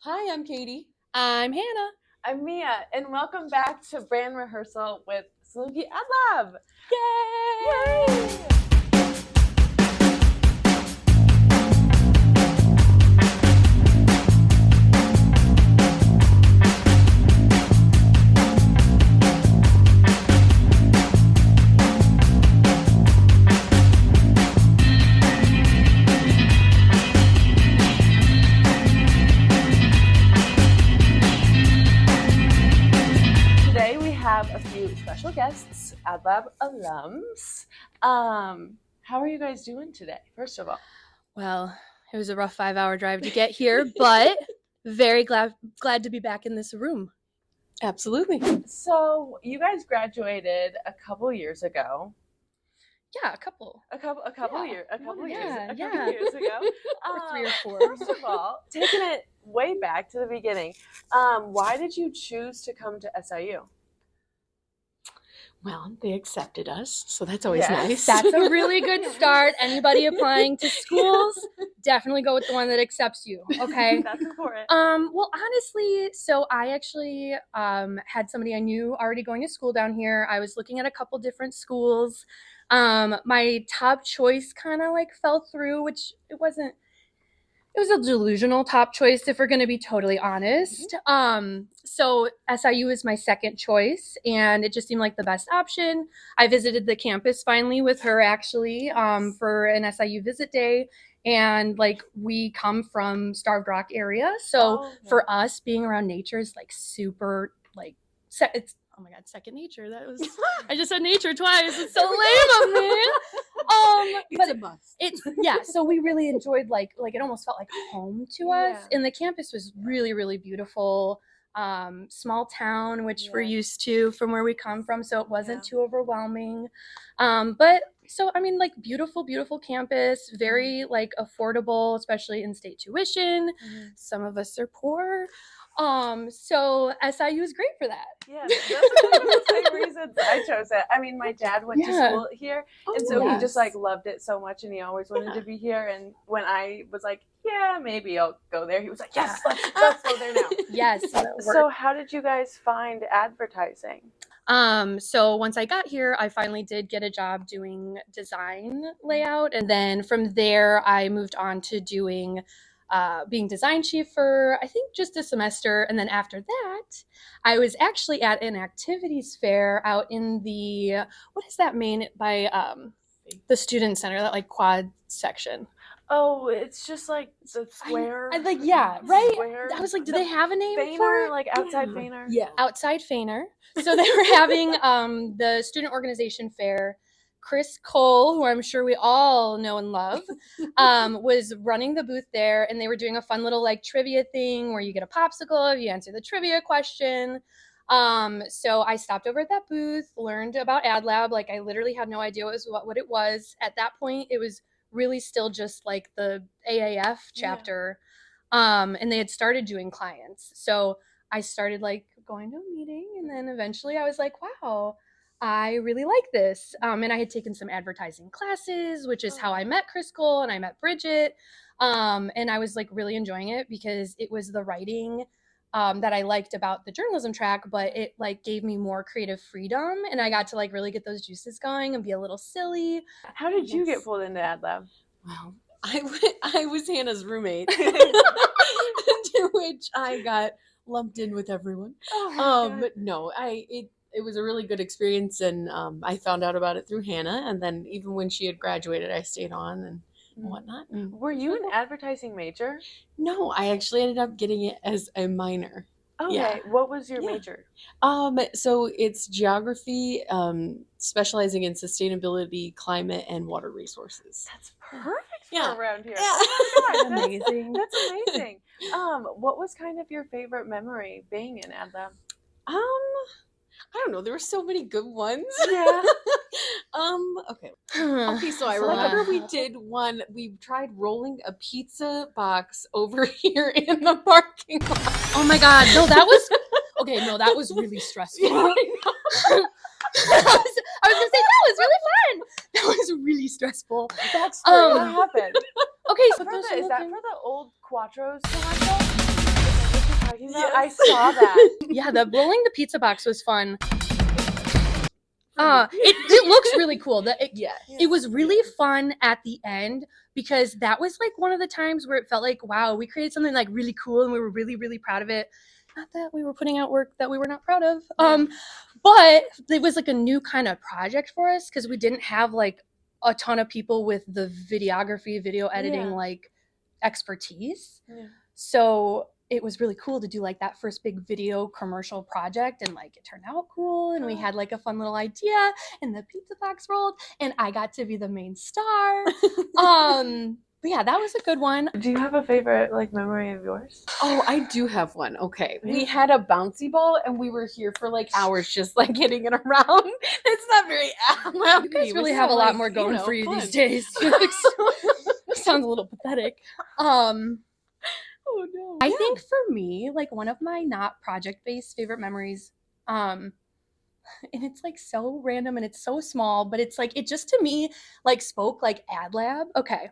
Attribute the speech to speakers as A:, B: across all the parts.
A: Hi, I'm Katie.
B: I'm Hannah.
C: I'm Mia, and welcome back to Brand Rehearsal with Saluki Ad Lab.
B: Yay!
C: Today we have a few special guests, Ad Lab alums. How are you guys doing today, first of all?
B: Well, it was a rough 5-hour drive to get here, but very glad to be back in this room.
A: Absolutely.
C: So you guys graduated a couple years ago.
B: Yeah, a couple.
C: A couple years ago.
B: Or 3 or 4.
C: First of all, taking it way back to the beginning, why did you choose to come to SIU?
A: Well, they accepted us, so that's always
C: Yes.
A: nice.
B: That's a really good start. Anybody applying to schools, definitely go with the one that accepts you, okay?
C: That's important.
B: Well, honestly, so I actually had somebody I knew already going to school down here. I was looking at a couple different schools. My top choice kind of like fell through, which it was a delusional top choice if we're going to be totally honest. So SIU is my second choice, and it just seemed like the best option. I visited the campus finally with her actually for an SIU visit day. And like we come from Starved Rock area, so for us being around nature is like super like it's oh my god, second nature. That was I just said nature twice. It's so lame of me.
A: It's a must.
B: So we really enjoyed like it almost felt like home to us. And the campus was really, really beautiful. Small town, which we're used to from where we come from, so it wasn't too overwhelming. But so I mean, like beautiful campus, very like affordable, especially in-state tuition. Some of us are poor. So SIU is great for that.
C: Yeah, that's one of the same reasons I chose it. I mean, my dad went to school here, and so he just like loved it so much, and he always wanted to be here. And when I was like, yeah, maybe I'll go there, he was like, yes, let's go there now.
B: Yes.
C: So how did you guys find advertising?
B: So once I got here, I finally did get a job doing design layout, and then from there I moved on to doing being design chief for I think just a semester. And then after that, I was actually at an activities fair out in the what is that main by the student center, that like quad section.
C: Oh, it's just like the square.
B: I like right.
C: Square.
B: I was like, do they have a name
C: Feiner,
B: for it?
C: like outside Feiner?
B: Yeah, outside Feiner. So they were having the student organization fair. Chris Cole, who I'm sure we all know and love, was running the booth there, and they were doing a fun little like trivia thing where you get a popsicle if you answer the trivia question. So I stopped over at that booth, learned about Ad Lab. Like I literally had no idea what it was at that point. It was really still just like the AAF chapter, and they had started doing clients. So I started like going to a meeting, and then eventually I was like, wow, I really like this. And I had taken some advertising classes, which is how I met Chris Cole and I met Bridget. And I was like really enjoying it because it was the writing that I liked about the journalism track, but it like gave me more creative freedom, and I got to like really get those juices going and be a little silly.
C: How did you get pulled into Ad Lab?
A: Well, I was Hannah's roommate, to which I got lumped in with everyone. But no, it was a really good experience, and I found out about it through Hannah, and then even when she had graduated, I stayed on and whatnot. And
C: were you an advertising major?
A: No, I actually ended up getting it as a minor.
C: Okay,
A: Yeah.
C: What was your major?
A: So it's geography, specializing in sustainability, climate, and water resources.
C: That's perfect
A: Yeah.
C: for around here.
A: Yeah.
C: Oh my God,
B: Amazing.
C: That's amazing. What was kind of your favorite memory being in Ad Lab?
A: I don't know. There were so many good ones.
C: Yeah.
A: Okay. So I remember we tried rolling a pizza box over here in the parking lot.
B: Oh my god, no, that was really stressful.
A: Yeah, I know.
B: I was gonna say that was really fun. That was really stressful.
C: That's what happened.
B: Okay,
C: Is that for the old Quattro's Toronto? I saw that.
B: Yeah, the rolling the pizza box was fun. It looks really cool. It was really fun at the end because that was like one of the times where it felt like, wow, we created something like really cool and we were really, really proud of it. Not that we were putting out work that we were not proud of. But it was like a new kind of project for us because we didn't have like a ton of people with the videography, video editing, like expertise. So it was really cool to do like that first big video commercial project, and like it turned out cool, and we had like a fun little idea, and the pizza box rolled, and I got to be the main star. But yeah, that was a good one.
C: Do you have a favorite like memory of yours?
A: Oh, I do have one. Okay. We had a bouncy ball and we were here for like hours just like hitting it around. It's not very
B: You guys really have a lot more going for you these days. Sounds a little pathetic.
A: Oh no.
B: I think for me, like one of my not project-based favorite memories, and it's like so random and it's so small, but it's like it just to me like spoke like ad lab. Okay.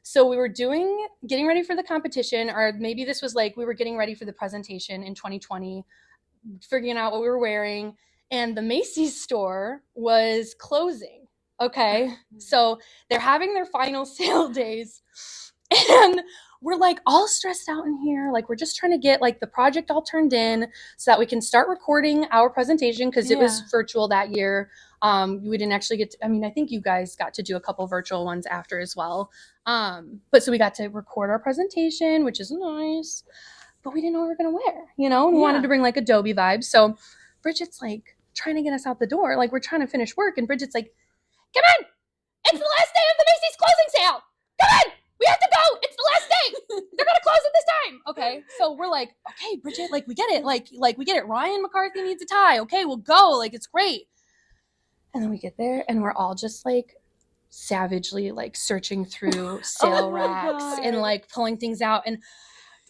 B: So we were getting ready for the competition, or maybe this was like we were getting ready for the presentation in 2020, figuring out what we were wearing, and the Macy's store was closing. Okay. So they're having their final sale days. And we're like all stressed out in here. Like we're just trying to get like the project all turned in so that we can start recording our presentation because it was virtual that year. We didn't actually get to, I mean, I think you guys got to do a couple virtual ones after as well. But so we got to record our presentation, which is nice, but we didn't know what we were going to wear, you know, and we wanted to bring like Adobe vibes. So Bridget's like trying to get us out the door. Like we're trying to finish work. And Bridget's like, come on, it's the last day of the Macy's closing sale. Come on. We have to go. It's the last day. They're going to close at this time. Okay. So we're like, okay, Bridget, like we get it. Like we get it. Ryan McCarthy needs a tie. Okay, we'll go. Like it's great. And then we get there and we're all just like savagely like searching through sale racks and like pulling things out. And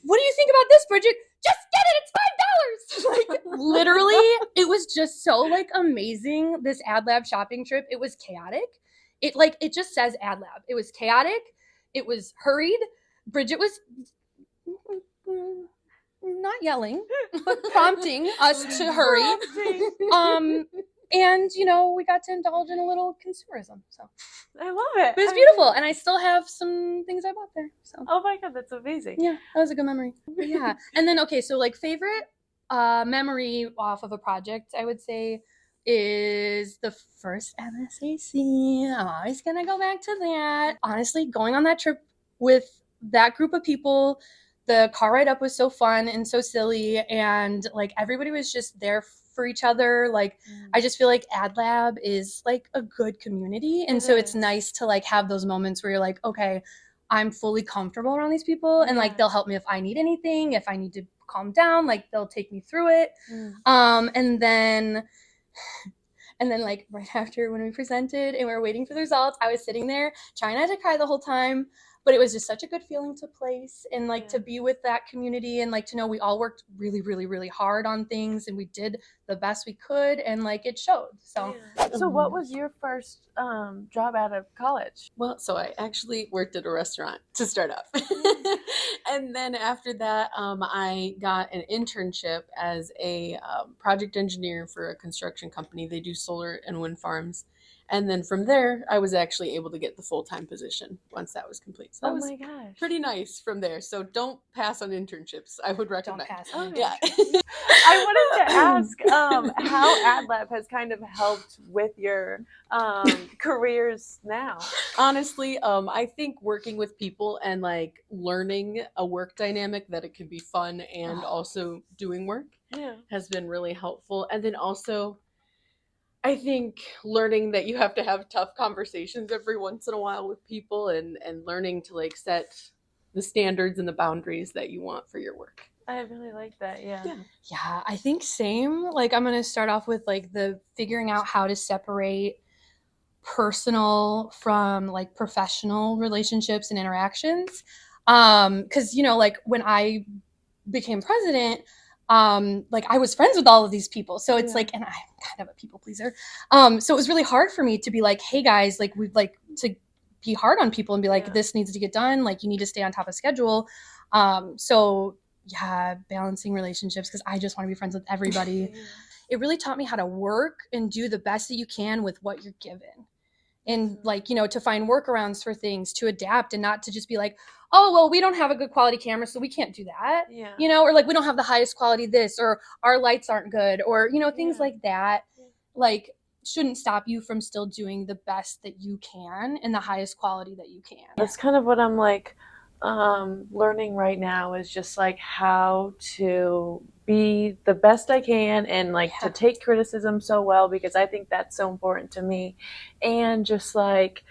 B: what do you think about this, Bridget? Just get it. It's $5. Like literally, it was just so like amazing. This ad lab shopping trip. It was chaotic. It just says ad lab. It was chaotic. It was hurried. Bridget was not yelling, but prompting us to hurry. And you know, we got to indulge in a little consumerism. So
C: I love it.
B: But it was beautiful, and I still have some things I bought there. So
C: oh my god, that's amazing.
B: Yeah, that was a good memory. But yeah, and then okay, so like favorite memory off of a project, I would say, is the first MSAC. I'm always gonna go back to that. Honestly, going on that trip with that group of people, the car ride up was so fun and so silly, and like everybody was just there for each other. Like I just feel like ad lab is like a good community, and so it's nice to like have those moments where you're like, okay, I'm fully comfortable around these people, and like they'll help me if I need anything, if I need to calm down, like they'll take me through it. And then like right after when we presented and we were waiting for the results, I was sitting there trying not to cry the whole time, but it was just such a good feeling to place and like to be with that community, and like to know we all worked really, really, really hard on things and we did the best we could, and like it showed. So
C: So what was your first job out of college?
A: Well, so I actually worked at a restaurant to start off. And then after that, I got an internship as a project engineer for a construction company. They do solar and wind farms. And then from there, I was actually able to get the full-time position once that was complete. So that was pretty nice from there. So don't pass on internships. I would recommend.
B: Don't pass on
A: Yeah.
C: I wanted to ask how Ad Lab has kind of helped with your careers now.
A: Honestly, I think working with people and like learning a work dynamic that it can be fun and also doing work has been really helpful. And then also, I think learning that you have to have tough conversations every once in a while with people, and learning to like set the standards and the boundaries that you want for your work.
C: I really like that. Yeah,
B: I think same. Like I'm going to start off with like the figuring out how to separate personal from like professional relationships and interactions. Cause you know, like when I became president, like I was friends with all of these people. So it's like, and I'm kind of a people pleaser. So it was really hard for me to be like, hey guys, like we'd like to be hard on people and be like, this needs to get done. Like you need to stay on top of schedule. So balancing relationships, because I just want to be friends with everybody. It really taught me how to work and do the best that you can with what you're given. And like, you know, to find workarounds for things, to adapt, and not to just be like, oh, well, we don't have a good quality camera, so we can't do that.
C: Yeah.
B: You know, or like, we don't have the highest quality this, or our lights aren't good, or, you know, things like that. Like, shouldn't stop you from still doing the best that you can and the highest quality that you can.
C: That's kind of what I'm like learning right now, is just like how to be the best I can, and like to take criticism so well, because I think that's so important to me. And just like,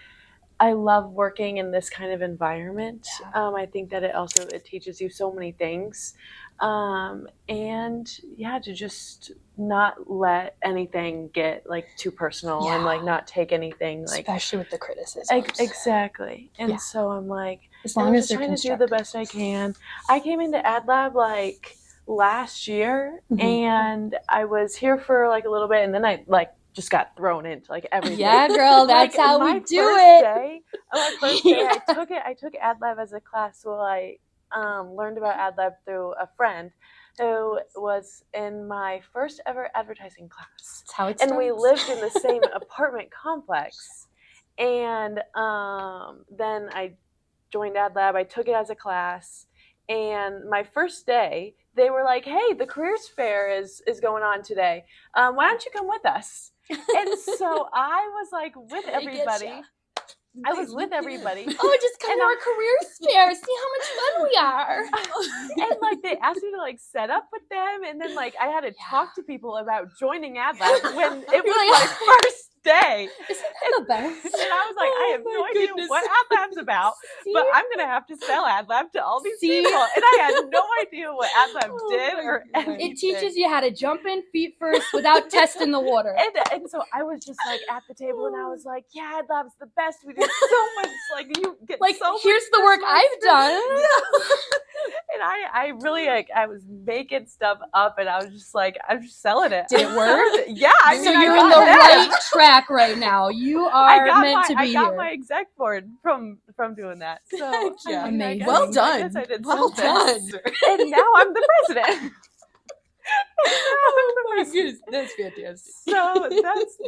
C: I love working in this kind of environment. I think that it teaches you so many things. And to just not let anything get like too personal, and like not take anything like,
B: especially with the criticism.
C: Exactly. And so I'm like,
B: as long as they're
C: trying to do the best I can. I came into Ad Lab like last year, and I was here for like a little bit, and then I like just got thrown into like everything.
B: Yeah, girl, that's
C: like,
B: how we do it.
C: My first day, I took Ad Lab as a class. So I learned about Ad Lab through a friend who was in my first ever advertising class.
B: That's how it
C: starts. And we lived in the same apartment complex. And then I joined Ad Lab. I took it as a class. And my first day, they were like, hey, the careers fair is going on today. Why don't you come with us? And so I was like with everybody. I was with everybody.
B: Oh, just come to our careers fair. See how much fun we are.
C: And like, they asked me to like set up with them, and then like I had to talk to people about joining Ad Lab when it was my first day.
B: Isn't that the best?
C: And I was like, I have no idea what Ad Lab's about, but I'm gonna have to sell Ad Lab to all these people. And I had no idea what Ad Lab did or anything.
B: It teaches you how to jump in feet first without testing the water.
C: And so I was just like at the table, and I was like, yeah, Ad Lab's the best. We do so much, like you get
B: like,
C: so
B: here's
C: much
B: the work I've done.
C: And I really like, I was making stuff up, and I was just like, I'm just selling it.
B: Did it work?
C: Yeah. I mean,
B: so you're in the right track right now. You are meant to be
C: here. I got
B: here.
C: my exec board from doing that. So
B: amazing.
A: Well done.
C: I did
A: well done.
C: And now I'm the president.
A: Oh my goodness, that's fantastic.
C: So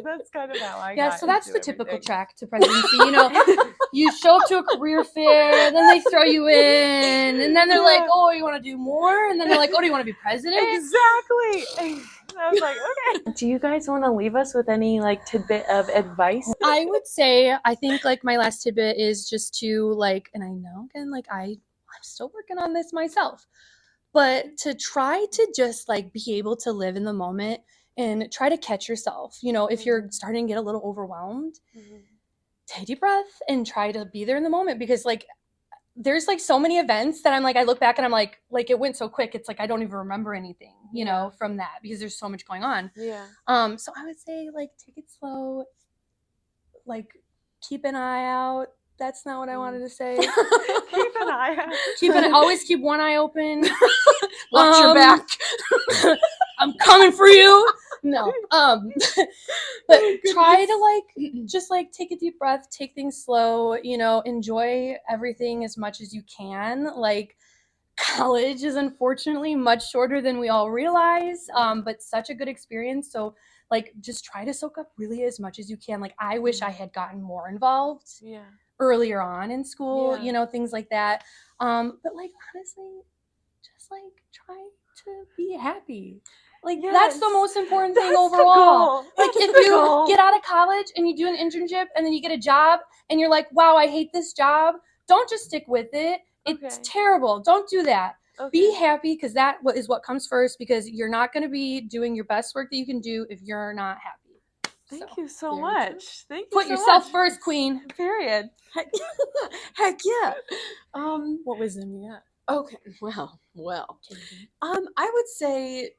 C: that's kind of how I got
B: so that's the
C: into
B: typical
C: everything.
B: track to presidency. You know, you show up to a career fair, then they throw you in, and then they're like, oh, you want to do more? And then they're like, oh, do you want to be president?
C: Exactly. I was like, okay. Do you guys want to leave us with any like tidbit of advice?
B: I would say, I think like my last tidbit is just to like, and I know again, like I'm still working on this myself, but to try to just like be able to live in the moment and try to catch yourself. You know, if you're starting to get a little overwhelmed, take a deep breath and try to be there in the moment, because like there's like so many events that I'm like, I look back and I'm like it went so quick. It's like, I don't even remember anything, you know, from that, because there's so much going on.
C: Yeah.
B: So I would say like, take it slow, like keep an eye out. That's not what I wanted to say.
C: Keep an eye out.
B: Always keep one eye open.
A: Watch your back.
B: I'm coming for you. No. But try to like, just like take a deep breath, take things slow, you know, enjoy everything as much as you can. Like, college is unfortunately much shorter than we all realize, but such a good experience. So like, just try to soak up really as much as you can. Like, I wish I had gotten more involved earlier on in school, you know, things like that. But like, honestly, just like try to be happy. Like, that's the most important thing overall. Like, if you get out of college and you do an internship and then you get a job and you're like, wow, I hate this job, don't just stick with it. It's terrible. Don't do that. Be happy, because that is what comes first, because you're not going to be doing your best work that you can do if you're not happy.
C: Thank you so much. Thank you.
B: Put yourself first, queen.
C: Period.
A: Heck yeah.
B: What wisdom you got?
A: Okay. Well. I would say,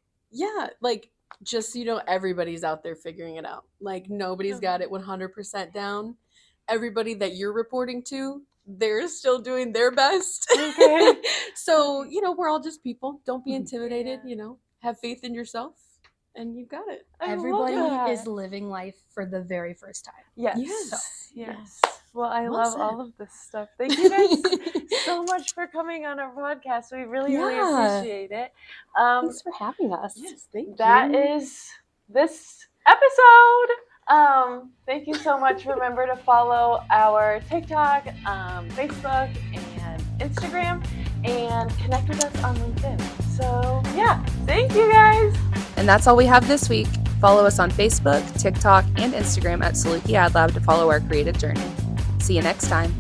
A: like, just so you know, everybody's out there figuring it out. Like, nobody's got it 100% down. Everybody that you're reporting to, they're still doing their best.
C: Okay.
A: So, you know, we're all just people. Don't be intimidated, you know. Have faith in yourself, and you've got it.
B: Everybody is living life for the very first time.
C: Yes.
A: Yes.
C: Yes. Well, I
A: Well
C: love
A: said.
C: all of this stuff. Thank you guys so much for coming on our podcast. We really, really appreciate it.
B: Thanks for having us.
A: Yes, thank you.
C: That is this episode. Thank you so much. Remember to follow our TikTok, Facebook, and Instagram, and connect with us on LinkedIn. So, yeah, thank you guys.
D: And that's all we have this week. Follow us on Facebook, TikTok, and Instagram at Saluki Ad Lab to follow our creative journey. See you next time.